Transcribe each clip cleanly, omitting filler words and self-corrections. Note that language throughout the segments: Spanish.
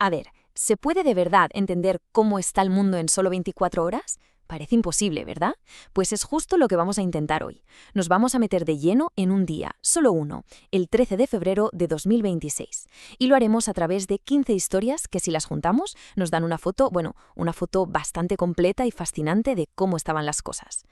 A ver, ¿se puede de verdad entender cómo está el mundo en solo 24 horas? Parece imposible, ¿verdad? Pues es justo lo que vamos a intentar hoy. Nos vamos a meter de lleno en un día, solo uno, el 13 de febrero de 2026. Y lo haremos a través de 15 historias que, si las juntamos, nos dan una foto, una foto bastante completa y fascinante de cómo estaban las cosas.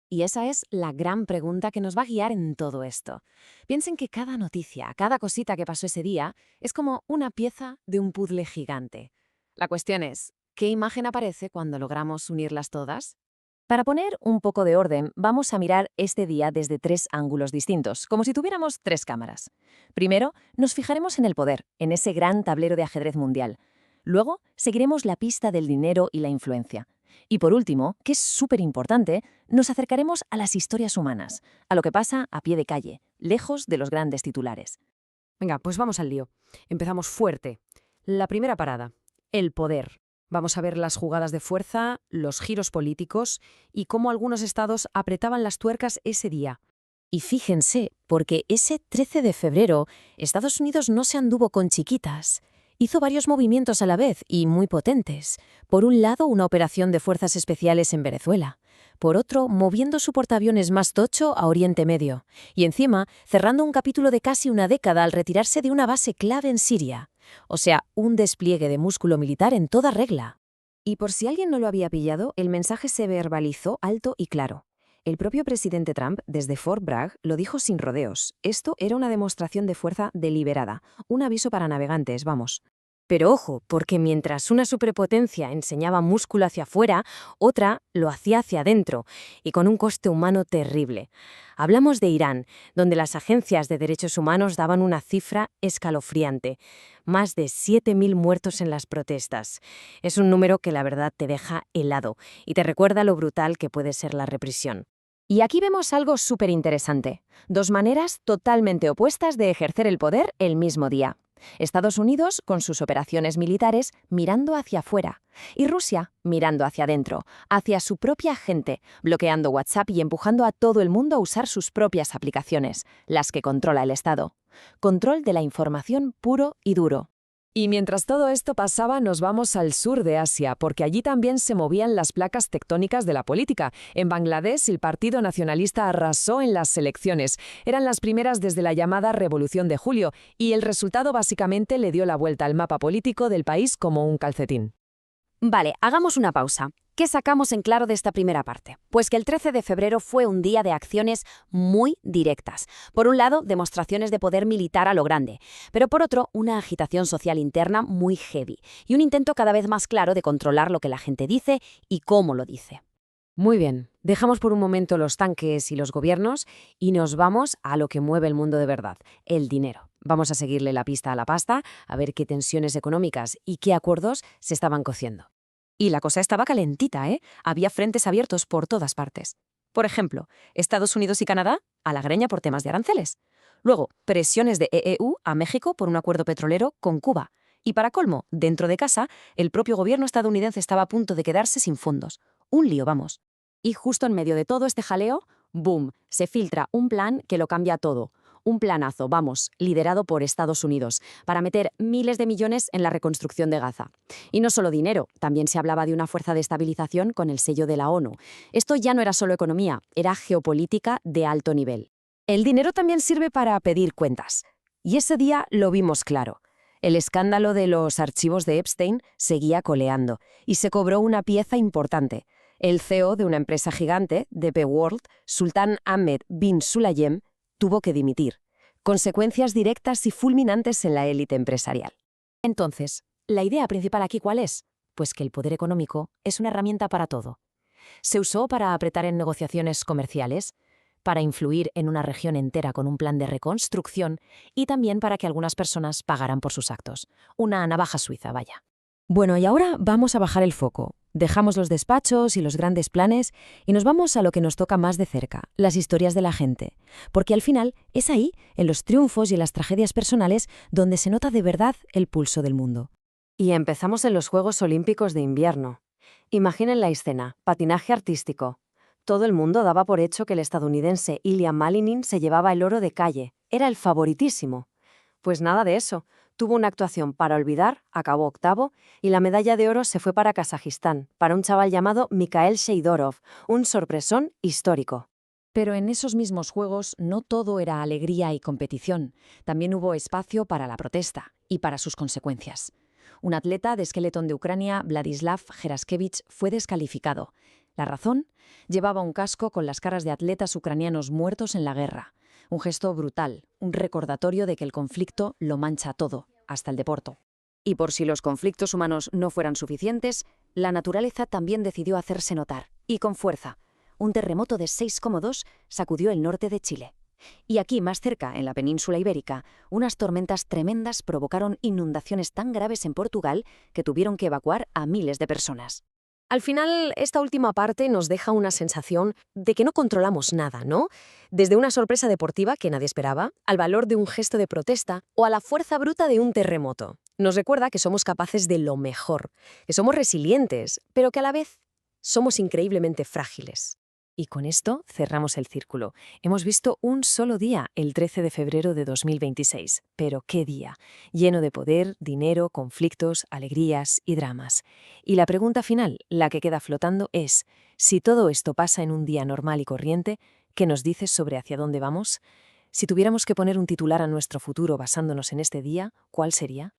Y esa es la gran pregunta que nos va a guiar en todo esto. Piensen que cada noticia, cada cosita que pasó ese día, es como una pieza de un puzzle gigante. La cuestión es, ¿qué imagen aparece cuando logramos unirlas todas? Para poner un poco de orden, vamos a mirar este día desde 3 ángulos distintos, como si tuviéramos 3 cámaras. Primero, nos fijaremos en el poder, en ese gran tablero de ajedrez mundial. Luego, seguiremos la pista del dinero y la influencia. Y por último, que es súper importante, nos acercaremos a las historias humanas, a lo que pasa a pie de calle, lejos de los grandes titulares. Venga, pues vamos al lío. Empezamos fuerte. La primera parada, el poder. Vamos a ver las jugadas de fuerza, los giros políticos y cómo algunos estados apretaban las tuercas ese día. Y fíjense, porque ese 13 de febrero, Estados Unidos no se anduvo con chiquitas. Hizo varios movimientos a la vez y muy potentes. Por un lado, una operación de fuerzas especiales en Venezuela. Por otro, moviendo su portaaviones más tocho a Oriente Medio. Y encima, cerrando un capítulo de casi una década al retirarse de una base clave en Siria. O sea, un despliegue de músculo militar en toda regla. Y por si alguien no lo había pillado, el mensaje se verbalizó alto y claro. El propio presidente Trump, desde Fort Bragg, lo dijo sin rodeos. Esto era una demostración de fuerza deliberada, un aviso para navegantes, vamos. Pero ojo, porque mientras una superpotencia enseñaba músculo hacia afuera, otra lo hacía hacia adentro, y con un coste humano terrible. Hablamos de Irán, donde las agencias de derechos humanos daban una cifra escalofriante. Más de 7.000 muertos en las protestas. Es un número que la verdad te deja helado, y te recuerda lo brutal que puede ser la represión. Y aquí vemos algo súper interesante. 2 maneras totalmente opuestas de ejercer el poder el mismo día. Estados Unidos con sus operaciones militares mirando hacia afuera y Rusia mirando hacia adentro, hacia su propia gente, bloqueando WhatsApp y empujando a todo el mundo a usar sus propias aplicaciones, las que controla el Estado. Control de la información puro y duro. Y mientras todo esto pasaba, nos vamos al sur de Asia, porque allí también se movían las placas tectónicas de la política. En Bangladesh, el Partido Nacionalista arrasó en las elecciones. Eran las primeras desde la llamada Revolución de Julio, y el resultado básicamente le dio la vuelta al mapa político del país como un calcetín. Vale, hagamos una pausa. ¿Qué sacamos en claro de esta primera parte? Pues que el 13 de febrero fue un día de acciones muy directas. Por un lado, demostraciones de poder militar a lo grande, pero por otro, una agitación social interna muy heavy y un intento cada vez más claro de controlar lo que la gente dice y cómo lo dice. Muy bien, dejamos por un momento los tanques y los gobiernos y nos vamos a lo que mueve el mundo de verdad, el dinero. Vamos a seguirle la pista a la pasta, a ver qué tensiones económicas y qué acuerdos se estaban cociendo. Y la cosa estaba calentita, ¿eh? Había frentes abiertos por todas partes. Por ejemplo, Estados Unidos y Canadá a la greña por temas de aranceles. Luego, presiones de EU a México por un acuerdo petrolero con Cuba. Y para colmo, dentro de casa, el propio gobierno estadounidense estaba a punto de quedarse sin fondos. Un lío, vamos. Y justo en medio de todo este jaleo, ¡boom!, se filtra un plan que lo cambia todo. Un planazo, vamos, liderado por Estados Unidos, para meter miles de millones en la reconstrucción de Gaza. Y no solo dinero, también se hablaba de una fuerza de estabilización con el sello de la ONU. Esto ya no era solo economía, era geopolítica de alto nivel. El dinero también sirve para pedir cuentas. Y ese día lo vimos claro. El escándalo de los archivos de Epstein seguía coleando, y se cobró una pieza importante. El CEO de una empresa gigante, DP World, Sultan Ahmed bin Sulayem, tuvo que dimitir. Consecuencias directas y fulminantes en la élite empresarial. Entonces, ¿la idea principal aquí cuál es? Pues que el poder económico es una herramienta para todo. Se usó para apretar en negociaciones comerciales, para influir en una región entera con un plan de reconstrucción y también para que algunas personas pagaran por sus actos. Una navaja suiza, vaya. Bueno, y ahora vamos a bajar el foco. Dejamos los despachos y los grandes planes y nos vamos a lo que nos toca más de cerca, las historias de la gente. Porque al final es ahí, en los triunfos y en las tragedias personales, donde se nota de verdad el pulso del mundo. Y empezamos en los Juegos Olímpicos de Invierno. Imaginen la escena, patinaje artístico. Todo el mundo daba por hecho que el estadounidense Ilya Malinin se llevaba el oro de calle. Era el favoritísimo. Pues nada de eso. Tuvo una actuación para olvidar, acabó octavo, y la medalla de oro se fue para Kazajistán, para un chaval llamado Mikhail Sheidorov, un sorpresón histórico. Pero en esos mismos Juegos no todo era alegría y competición. También hubo espacio para la protesta y para sus consecuencias. Un atleta de esqueletón de Ucrania, Vladislav Geraskevich, fue descalificado. La razón: llevaba un casco con las caras de atletas ucranianos muertos en la guerra. Un gesto brutal, un recordatorio de que el conflicto lo mancha todo, hasta el deporte. Y por si los conflictos humanos no fueran suficientes, la naturaleza también decidió hacerse notar, y con fuerza. Un terremoto de 6,2 sacudió el norte de Chile. Y aquí, más cerca, en la península ibérica, unas tormentas tremendas provocaron inundaciones tan graves en Portugal que tuvieron que evacuar a miles de personas. Al final, esta última parte nos deja una sensación de que no controlamos nada, ¿no? Desde una sorpresa deportiva que nadie esperaba, al valor de un gesto de protesta o a la fuerza bruta de un terremoto. Nos recuerda que somos capaces de lo mejor, que somos resilientes, pero que a la vez somos increíblemente frágiles. Y con esto cerramos el círculo. Hemos visto un solo día, el 13 de febrero de 2026. Pero qué día, lleno de poder, dinero, conflictos, alegrías y dramas. Y la pregunta final, la que queda flotando, es: si todo esto pasa en un día normal y corriente, ¿qué nos dices sobre hacia dónde vamos? Si tuviéramos que poner un titular a nuestro futuro basándonos en este día, ¿cuál sería?